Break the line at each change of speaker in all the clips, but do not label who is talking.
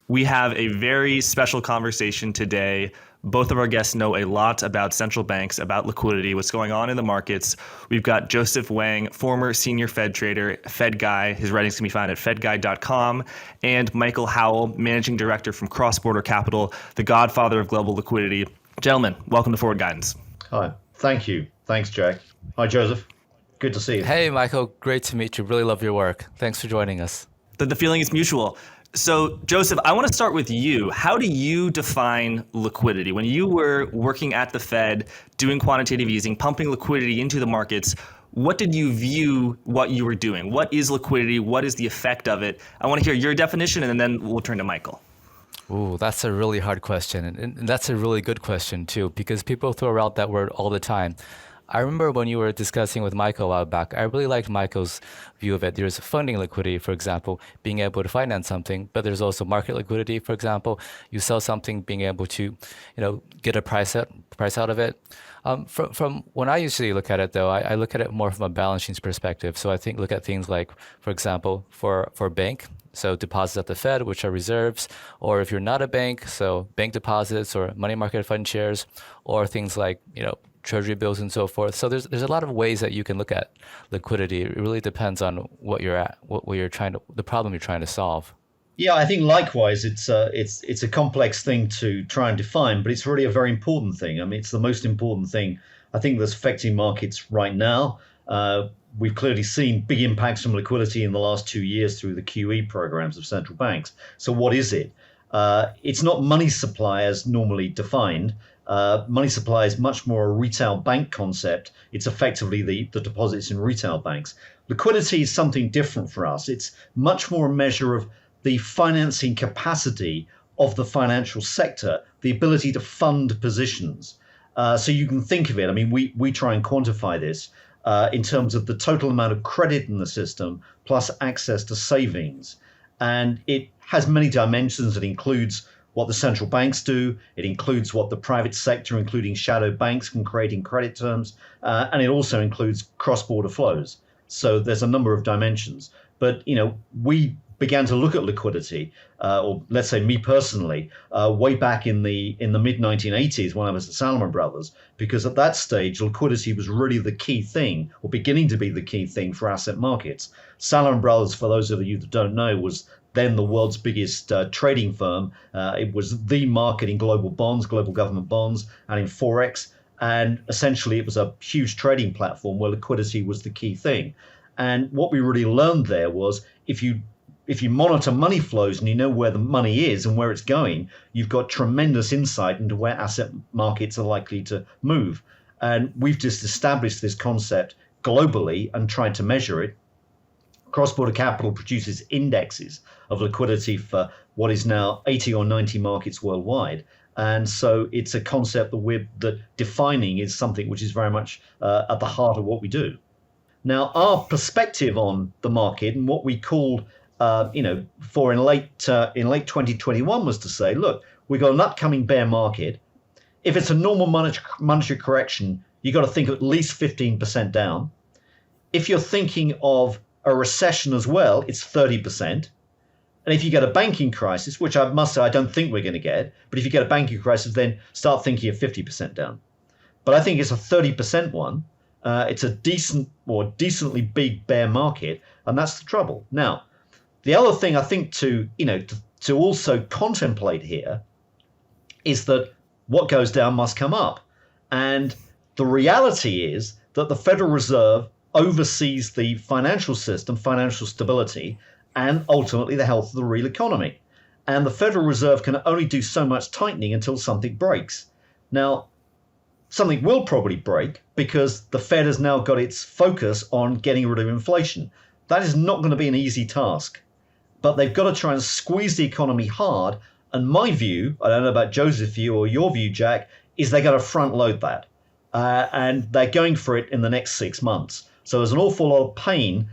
We have a very special conversation today. Both of our guests know a lot about central banks, about liquidity, what's going on in the markets. We've got Joseph Wang, former senior Fed trader, Fed Guy. His writings can be found at fedguy.com. And Michael Howell, managing director from Cross Border Capital, the godfather of global liquidity. Gentlemen, welcome to Forward Guidance.
Hi. Thank you. Thanks, Jack. Hi, Joseph. Good to see you.
Hey, Michael. Great to meet you. Really love your work. Thanks for joining us.
The feeling is mutual. So, Joseph, I want to start with you. How do you define liquidity? When you were working at the Fed, doing quantitative easing, pumping liquidity into the markets, what did you view what you were doing? What is liquidity? What is the effect of it? I want to hear your definition, and then we'll turn to Michael.
Ooh, that's a really hard question. And that's a really good question, too, because people throw around that word all the time. I remember when you were discussing with Michael a while back, I really liked Michael's view of it. There's funding liquidity, for example, being able to finance something, but there's also market liquidity, for example. You sell something, being able to, get a price out of it. From when I usually look at it, though, I look at it more from a balance sheet perspective. So I think look at things like, for example, for bank. So deposits at the Fed, which are reserves, or if you're not a bank, so bank deposits or money market fund shares, or things like, treasury bills and so forth. So there's a lot of ways that you can look at liquidity. It really depends on what you're at, what you're trying to, the problem you're trying to solve.
Yeah, I think likewise, it's a complex thing to try and define, but it's really a very important thing. I mean, it's the most important thing I think that's affecting markets right now. We've clearly seen big impacts from liquidity in the last 2 years through the QE programs of central banks. So what is it? It's not money supply as normally defined. Money supply is much more a retail bank concept. It's effectively the deposits in retail banks. Liquidity is something different for us. It's much more a measure of the financing capacity of the financial sector, the ability to fund positions. So you can think of it. I mean, we try and quantify this in terms of the total amount of credit in the system plus access to savings. And it has many dimensions. It includes what the central banks do. It includes what the private sector, including shadow banks, can create in credit terms. And it also includes cross-border flows. So there's a number of dimensions. But, we began to look at liquidity, or let's say me personally, way back in the mid 1980s when I was at Salomon Brothers, because at that stage, liquidity was really the key thing, or beginning to be the key thing for asset markets. Salomon Brothers, for those of you that don't know, was then the world's biggest trading firm. It was the market in global bonds, global government bonds, and in Forex. And essentially, it was a huge trading platform where liquidity was the key thing. And what we really learned there was if you monitor money flows and you know where the money is and where it's going, you've got tremendous insight into where asset markets are likely to move. And we've just established this concept globally and tried to measure it. Cross-border Capital produces indexes of liquidity for what is now 80 or 90 markets worldwide. And so it's a concept that defining is something which is very much at the heart of what we do. Now, our perspective on the market and what we called, in late 2021 was to say, look, we've got an upcoming bear market. If it's a normal monetary correction, you've got to think of at least 15% down. If you're thinking of a recession as well, it's 30%. And if you get a banking crisis, which I must say I don't think we're going to get, but if you get a banking crisis, then start thinking of 50% down. But I think it's a 30% one. It's a decently big bear market, and that's the trouble. Now, the other thing I think to also contemplate here is that what goes down must come up. And the reality is that the Federal Reserve oversees the financial system, financial stability, and ultimately the health of the real economy. And the Federal Reserve can only do so much tightening until something breaks. Now, something will probably break because the Fed has now got its focus on getting rid of inflation. That is not going to be an easy task, but they've got to try and squeeze the economy hard. And my view, I don't know about Joseph's view or your view, Jack, is they're going to front load that. And they're going for it in the next 6 months. So there's an awful lot of pain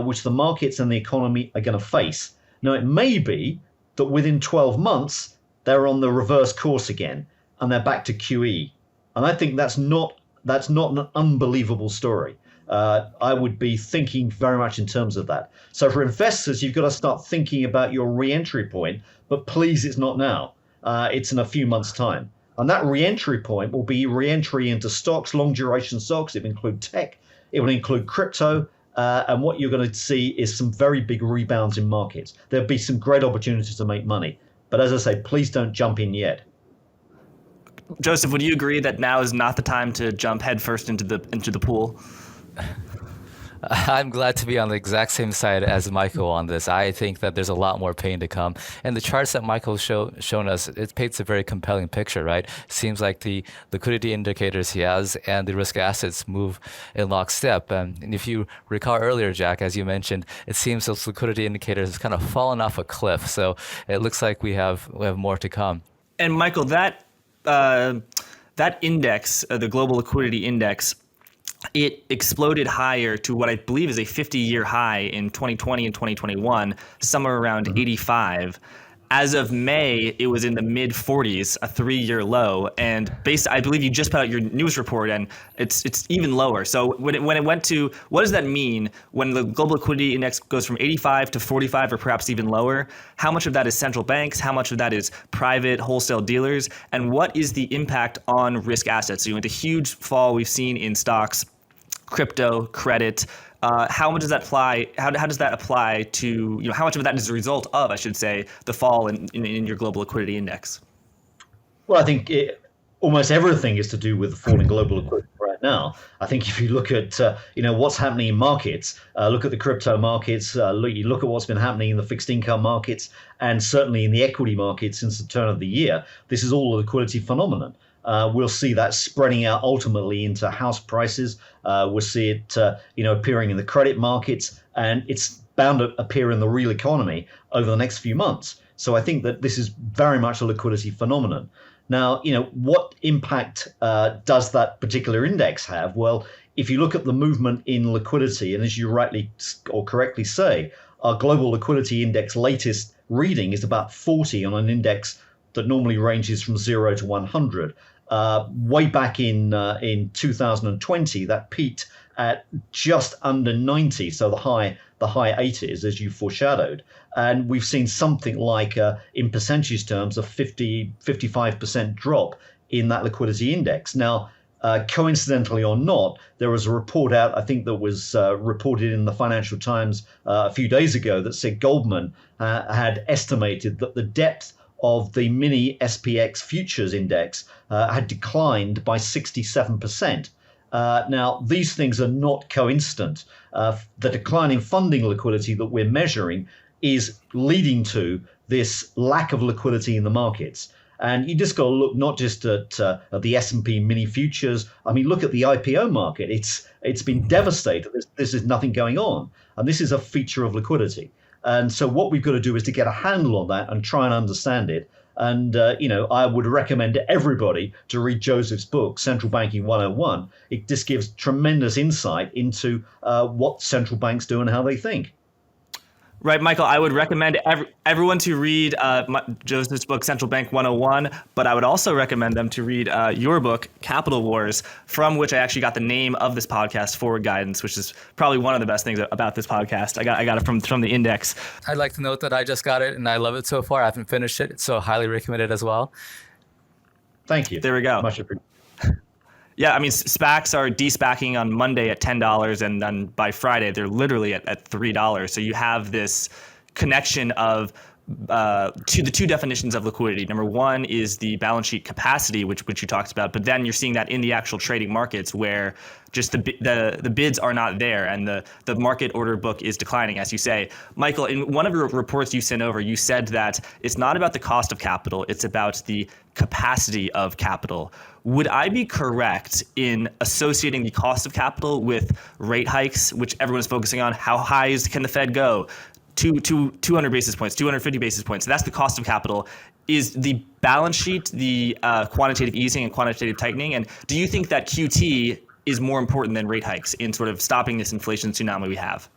which the markets and the economy are going to face. Now, it may be that within 12 months, they're on the reverse course again and they're back to QE. And I think that's not an unbelievable story. I would be thinking very much in terms of that. So for investors, you've got to start thinking about your re-entry point, but please, it's not now. It's in a few months' time. And that re-entry point will be re-entry into stocks, long duration stocks. It will include tech. It will include crypto. And what you're going to see is some very big rebounds in markets. There'll be some great opportunities to make money. But as I say, please don't jump in yet.
Joseph, would you agree that now is not the time to jump headfirst into the pool?
I'm glad to be on the exact same side as Michael on this. I think that there's a lot more pain to come. And the charts that Michael's shown us, it paints a very compelling picture, right? Seems like the liquidity indicators he has and the risk assets move in lockstep. And if you recall earlier, Jack, as you mentioned, it seems those liquidity indicators have kind of fallen off a cliff. So it looks like we have more to come.
And Michael, that index, the Global Liquidity Index, it exploded higher to what I believe is a 50-year high in 2020 and 2021, somewhere around 85. As of May, it was in the mid 40s, a 3-year low. And I believe you just put out your news report, and it's even lower. So when it went to, what does that mean when the global liquidity index goes from 85 to 45 or perhaps even lower? How much of that is central banks? How much of that is private wholesale dealers? And what is the impact on risk assets? So you went a huge fall we've seen in stocks, crypto, credit. How much does that apply? How does that apply to, how much of that is a result of, I should say, the fall in your global liquidity index?
Well, I think almost everything is to do with the falling global liquidity right now. I think if you look at what's happening in markets, look at the crypto markets, you look at what's been happening in the fixed income markets, and certainly in the equity markets since the turn of the year, this is all a liquidity phenomenon. We'll see that spreading out ultimately into house prices. We'll see it, appearing in the credit markets, and it's bound to appear in the real economy over the next few months. So I think that this is very much a liquidity phenomenon. Now, what impact does that particular index have? Well, if you look at the movement in liquidity, and as you rightly or correctly say, our global liquidity index latest reading is about 40 on an index that normally ranges from 0 to 100. Way back in 2020, that peaked at just under 90, so the high 80s, as you foreshadowed. And we've seen something like, in percentage terms, a 55% drop in that liquidity index. Now, coincidentally or not, there was a report out, I think that was reported in the Financial Times a few days ago, that said Goldman had estimated that the depth of the mini SPX futures index had declined by 67%. Now, these things are not coincident. The decline in funding liquidity that we're measuring is leading to this lack of liquidity in the markets. And you just got to look not just at the S&P mini futures. I mean, look at the IPO market. It's been devastated. This is nothing going on. And this is a feature of liquidity. And so what we've got to do is to get a handle on that and try and understand it. And, I would recommend to everybody to read Joseph's book, Central Banking 101. It just gives tremendous insight into what central banks do and how they think.
Right, Michael, I would recommend everyone to read Joseph's book, Central Bank 101, but I would also recommend them to read your book, Capital Wars, from which I actually got the name of this podcast, Forward Guidance, which is probably one of the best things about this podcast. I got it from the index.
I'd like to note that I just got it and I love it so far. I haven't finished it, so highly recommend it as well.
Thank you.
There we go.
Much appreciated.
Yeah, I mean, SPACs are de-SPACing on Monday at $10, and then by Friday, they're literally at $3. So you have this connection of to the two definitions of liquidity. Number one is the balance sheet capacity, which you talked about, but then you're seeing that in the actual trading markets where just the bids are not there and the market order book is declining, as you say. Michael, in one of your reports you sent over, you said that it's not about the cost of capital, it's about the capacity of capital. Would I be correct in associating the cost of capital with rate hikes, which everyone's focusing on? How high can the Fed go? 200 basis points, 250 basis points. That's the cost of capital. Is the balance sheet the quantitative easing and quantitative tightening? And do you think that QT is more important than rate hikes in sort of stopping this inflation tsunami we have?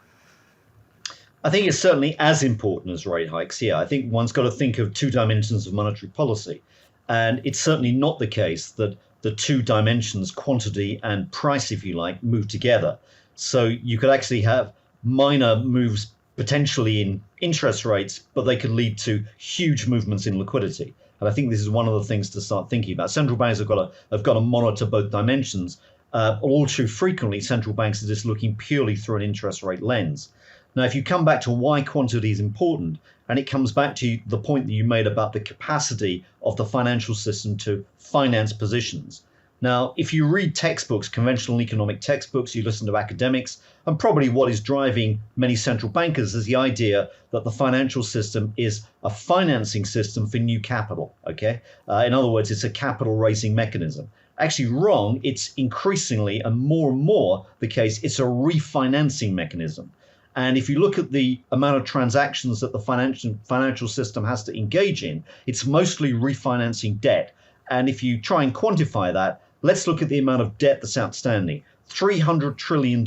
I think it's certainly as important as rate hikes. Yeah, I think one's got to think of two dimensions of monetary policy. And it's certainly not the case that the two dimensions, quantity and price, if you like, move together. So you could actually have minor moves potentially in interest rates, but they could lead to huge movements in liquidity. And I think this is one of the things to start thinking about. Central banks have got to monitor both dimensions. All too frequently, central banks are just looking purely through an interest rate lens. Now, if you come back to why quantity is important, and it comes back to the point that you made about the capacity of the financial system to finance positions. Now, if you read textbooks, conventional economic textbooks, you listen to academics, and probably what is driving many central bankers is the idea that the financial system is a financing system for new capital, okay? In other words, it's a capital raising mechanism. Actually wrong, it's increasingly and more the case, it's a refinancing mechanism. And if you look at the amount of transactions that the financial system has to engage in, it's mostly refinancing debt. And if you try and quantify that, let's look at the amount of debt that's outstanding. $300 trillion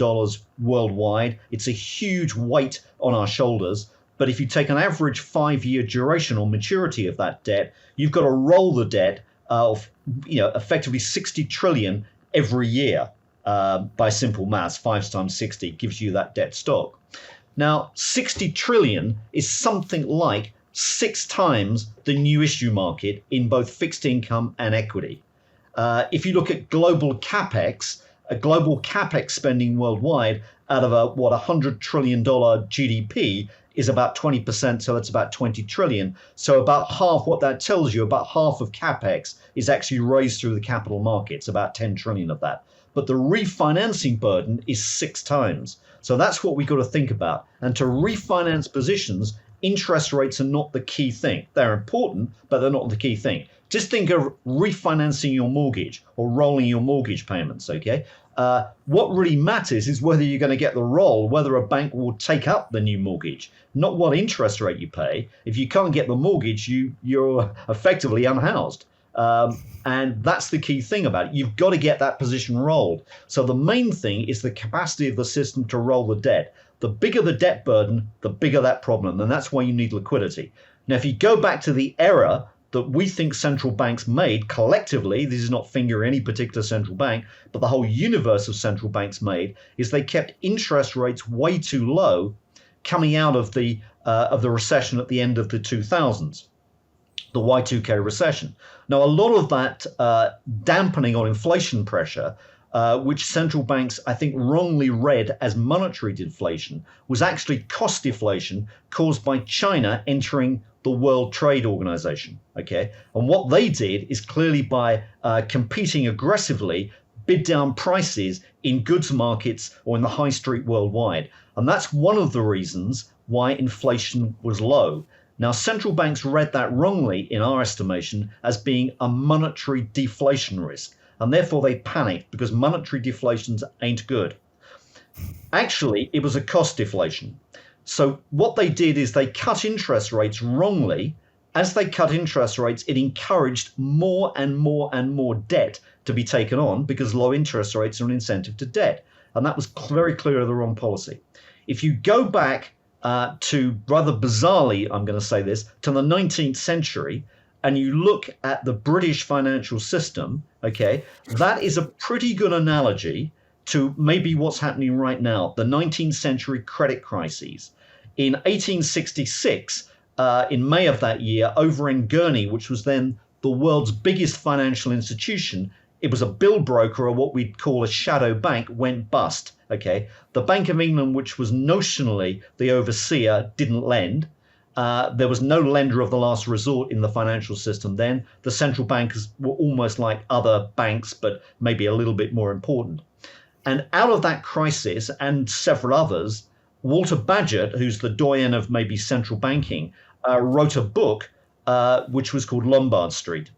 worldwide. It's a huge weight on our shoulders. But if you take an average 5-year duration or maturity of that debt, you've got to roll the debt of effectively 60 trillion every year. By simple maths, 5 times 60 gives you that debt stock. Now, 60 trillion is something like 6 times the new issue market in both fixed income and equity. If you look at global capex spending worldwide out of a $100 trillion GDP is about 20%, so that's about 20 trillion. So about half, what that tells you, about half of capex is actually raised through the capital markets, about 10 trillion of that. But the refinancing burden is 6 times. So that's what we've got to think about. And to refinance positions, interest rates are not the key thing. They're important, but they're not the key thing. Just think of refinancing your mortgage or rolling your mortgage payments, okay? What really matters is whether you're going to get the roll, whether a bank will take up the new mortgage, not what interest rate you pay. If you can't get the mortgage, you're effectively unhoused. And that's the key thing about it. You've got to get that position rolled. So the main thing is the capacity of the system to roll the debt. The bigger the debt burden, the bigger that problem. And that's why you need liquidity. Now, if you go back to the error that we think central banks made collectively, this is not fingering any particular central bank, but the whole universe of central banks made, is they kept interest rates way too low coming out of the recession at the end of the 2000s. The Y2K recession. Now, a lot of that dampening on inflation pressure, which central banks, I think, wrongly read as monetary deflation, was actually cost deflation caused by China entering the World Trade Organization. Okay, and what they did is clearly by competing aggressively, bid down prices in goods markets or in the high street worldwide, and that's one of the reasons why inflation was low. Now, central banks read that wrongly, in our estimation, as being a monetary deflation risk, and therefore they panicked because monetary deflations ain't good. Actually, it was a cost deflation. So what they did is they cut interest rates wrongly. As they cut interest rates, it encouraged more and more debt to be taken on because low interest rates are an incentive to debt. And that was very clearly the wrong policy. If you go back to, rather bizarrely, I'm going to say this, to the 19th century, and you look at the British financial system, okay, that is a pretty good analogy to maybe what's happening right now, the 19th century credit crises. In 1866, in May of that year, over in Guernsey, which was then the world's biggest financial institution, it was a bill broker, or what we'd call a shadow bank, went bust. Okay, the Bank of England, which was notionally the overseer, didn't lend. There was no lender of the last resort in the financial system then. The central bankers were almost like other banks, but maybe a little bit more important. And out of that crisis and several others, Walter Bagehot, who's the doyen of maybe central banking, wrote a book which was called Lombard Street.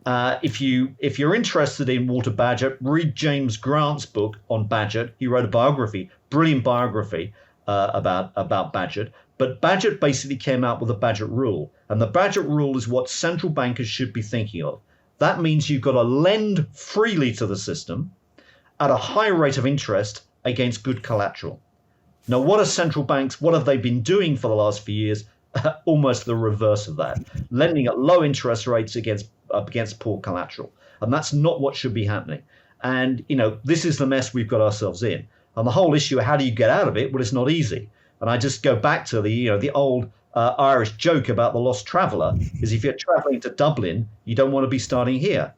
If you're interested in Walter Bagehot, read James Grant's book on Bagehot. He wrote a biography, brilliant biography about Bagehot. But Bagehot basically came out with a Bagehot rule. And the Bagehot rule is what central bankers should be thinking of. That means you've got to lend freely to the system at a high rate of interest against good collateral. Now, what are central banks, what have they been doing for the last few years? Almost the reverse of that, lending at low interest rates against poor collateral. And that's not what should be happening. And, this is the mess we've got ourselves in. And the whole issue of how do you get out of it? Well, it's not easy. And I just go back to the old Irish joke about the lost traveller is if you're travelling to Dublin, you don't want to be starting here.